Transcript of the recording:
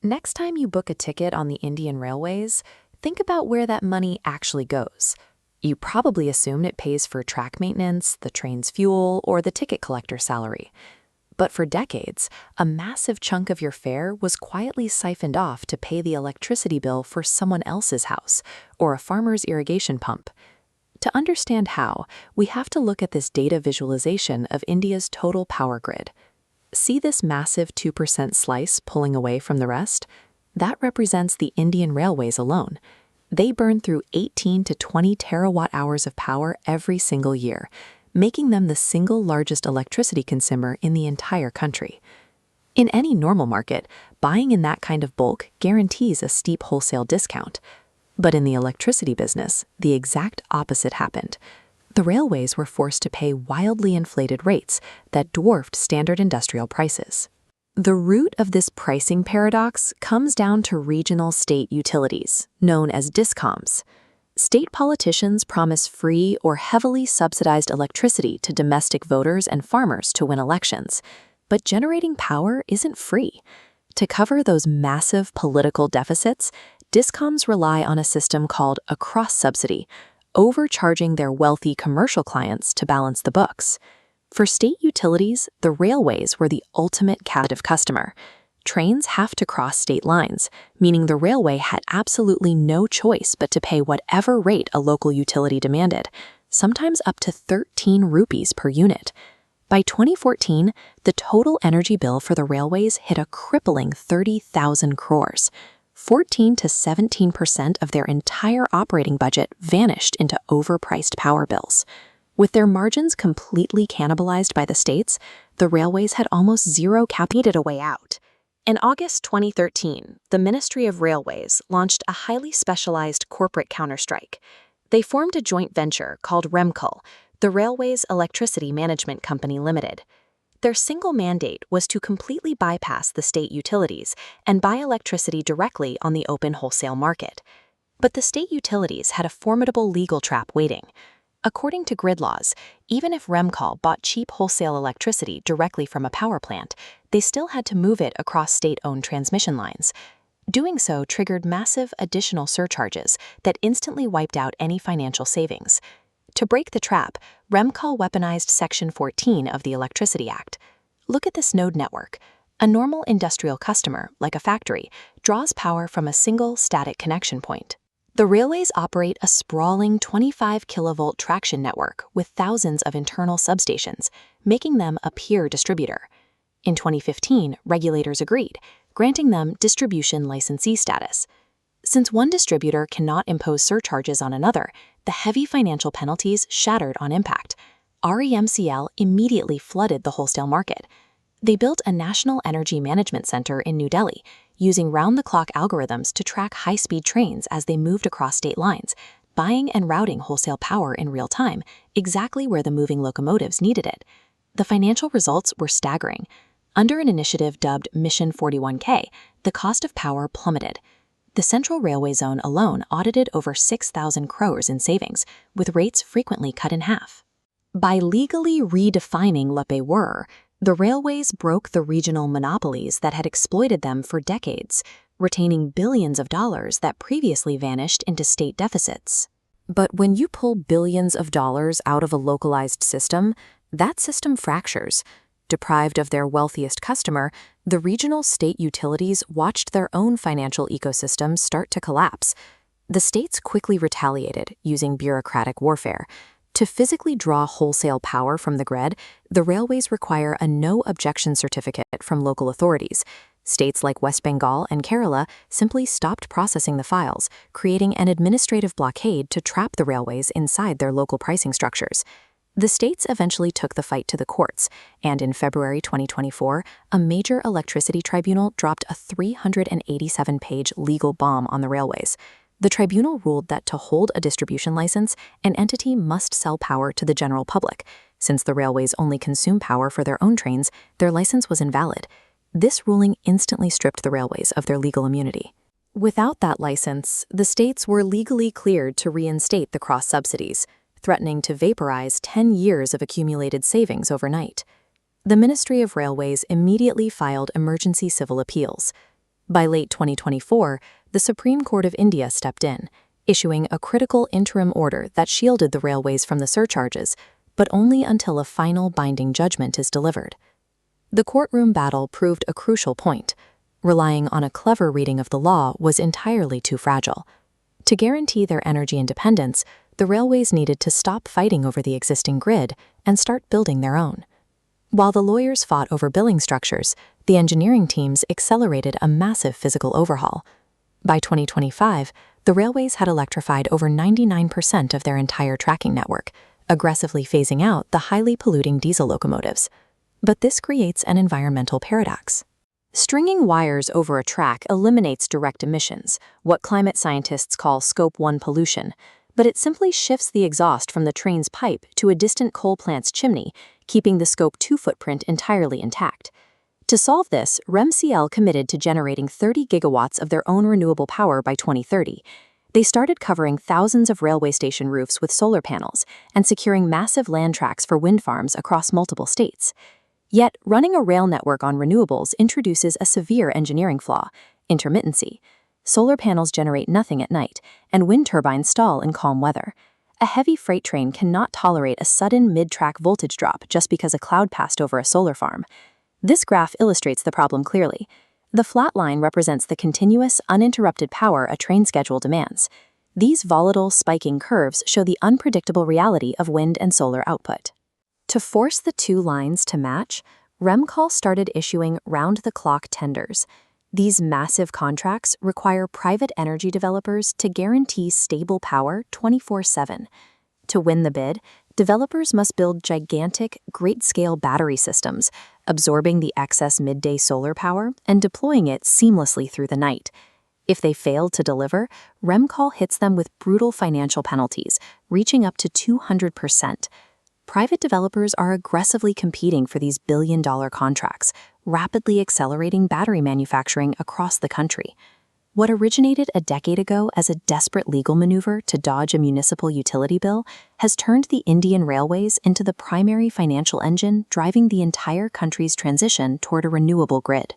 Next time you book a ticket on the Indian Railways, think about where that money actually goes. You probably assumed it pays for track maintenance, the train's fuel, or the ticket collector's salary. But for decades, a massive chunk of your fare was quietly siphoned off to pay the electricity bill for someone else's house or a farmer's irrigation pump. To understand how, we have to look at this data visualization of India's total power grid. See this massive 2% slice pulling away from the rest? That represents the Indian Railways alone. They burn through 18 to 20 terawatt-hours of power every single year, making them the single largest electricity consumer in the entire country. In any normal market, buying in that kind of bulk guarantees a steep wholesale discount. But in the electricity business, the exact opposite happened. The railways were forced to pay wildly inflated rates that dwarfed standard industrial prices. The root of this pricing paradox comes down to regional state utilities, known as discoms. State politicians promise free or heavily subsidized electricity to domestic voters and farmers to win elections. But generating power isn't free. To cover those massive political deficits, discoms rely on a system called a cross-subsidy, overcharging their wealthy commercial clients to balance the books. For state utilities, the railways were the ultimate captive customer. Trains have to cross state lines, meaning the railway had absolutely no choice but to pay whatever rate a local utility demanded, sometimes up to 13 rupees per unit. By 2014, the total energy bill for the railways hit a crippling 30,000 crores. 14 to 17% of their entire operating budget vanished into overpriced power bills. With their margins completely cannibalized by the states, the railways had almost zero needed a way out. In August 2013, the Ministry of Railways launched a highly specialized corporate counterstrike. They formed a joint venture called REMCOL, the Railways Electricity Management Company Limited. Their single mandate was to completely bypass the state utilities and buy electricity directly on the open wholesale market. But the state utilities had a formidable legal trap waiting. According to grid laws, even if REMCOL bought cheap wholesale electricity directly from a power plant, they still had to move it across state-owned transmission lines. Doing so triggered massive additional surcharges that instantly wiped out any financial savings. To break the trap, REMCOL weaponized Section 14 of the Electricity Act. Look at this node network. A normal industrial customer, like a factory, draws power from a single static connection point. The railways operate a sprawling 25 kilovolt traction network with thousands of internal substations, making them a peer distributor. In 2015, regulators agreed, granting them distribution licensee status. Since one distributor cannot impose surcharges on another, the heavy financial penalties shattered on impact. REMCL immediately flooded the wholesale market. They built a national energy management center in New Delhi, using round-the-clock algorithms to track high-speed trains as they moved across state lines, buying and routing wholesale power in real time, exactly where the moving locomotives needed it. The financial results were staggering. Under an initiative dubbed Mission 41K, the cost of power plummeted. The Central Railway Zone alone audited over 6,000 crores in savings, with rates frequently cut in half. By legally redefining what they were, the railways broke the regional monopolies that had exploited them for decades, retaining billions of dollars that previously vanished into state deficits. But when you pull billions of dollars out of a localized system, that system fractures. Deprived of their wealthiest customer, the regional state utilities watched their own financial ecosystems start to collapse. The states quickly retaliated, using bureaucratic warfare. To physically draw wholesale power from the grid, the railways require a no-objection certificate from local authorities. States like West Bengal and Kerala simply stopped processing the files, creating an administrative blockade to trap the railways inside their local pricing structures. The states eventually took the fight to the courts, and in February 2024, a major electricity tribunal dropped a 387-page legal bomb on the railways. The tribunal ruled that to hold a distribution license, an entity must sell power to the general public. Since the railways only consume power for their own trains, their license was invalid. This ruling instantly stripped the railways of their legal immunity. Without that license, the states were legally cleared to reinstate the cross-subsidies, threatening to vaporize 10 years of accumulated savings overnight. The Ministry of Railways immediately filed emergency civil appeals. By late 2024, the Supreme Court of India stepped in, issuing a critical interim order that shielded the railways from the surcharges, but only until a final binding judgment is delivered. The courtroom battle proved a crucial point. Relying on a clever reading of the law was entirely too fragile. To guarantee their energy independence, the railways needed to stop fighting over the existing grid and start building their own. While the lawyers fought over billing structures, the engineering teams accelerated a massive physical overhaul. By 2025, the railways had electrified over 99% of their entire tracking network, aggressively phasing out the highly polluting diesel locomotives. But this creates an environmental paradox. Stringing wires over a track eliminates direct emissions, what climate scientists call Scope 1 pollution, but it simply shifts the exhaust from the train's pipe to a distant coal plant's chimney, keeping the Scope 2 footprint entirely intact. To solve this, REMCL committed to generating 30 gigawatts of their own renewable power by 2030. They started covering thousands of railway station roofs with solar panels and securing massive land tracts for wind farms across multiple states. Yet, running a rail network on renewables introduces a severe engineering flaw: intermittency. Solar panels generate nothing at night, and wind turbines stall in calm weather. A heavy freight train cannot tolerate a sudden mid-track voltage drop just because a cloud passed over a solar farm. This graph illustrates the problem clearly. The flat line represents the continuous, uninterrupted power a train schedule demands. These volatile, spiking curves show the unpredictable reality of wind and solar output. To force the two lines to match, REMCL started issuing round-the-clock tenders. These massive contracts require private energy developers to guarantee stable power 24/7. To win the bid, developers must build gigantic, great-scale battery systems, absorbing the excess midday solar power and deploying it seamlessly through the night. If they fail to deliver, REMCL hits them with brutal financial penalties, reaching up to 200%. Private developers are aggressively competing for these billion-dollar contracts, rapidly accelerating battery manufacturing across the country. What originated a decade ago as a desperate legal maneuver to dodge a municipal utility bill has turned the Indian railways into the primary financial engine driving the entire country's transition toward a renewable grid.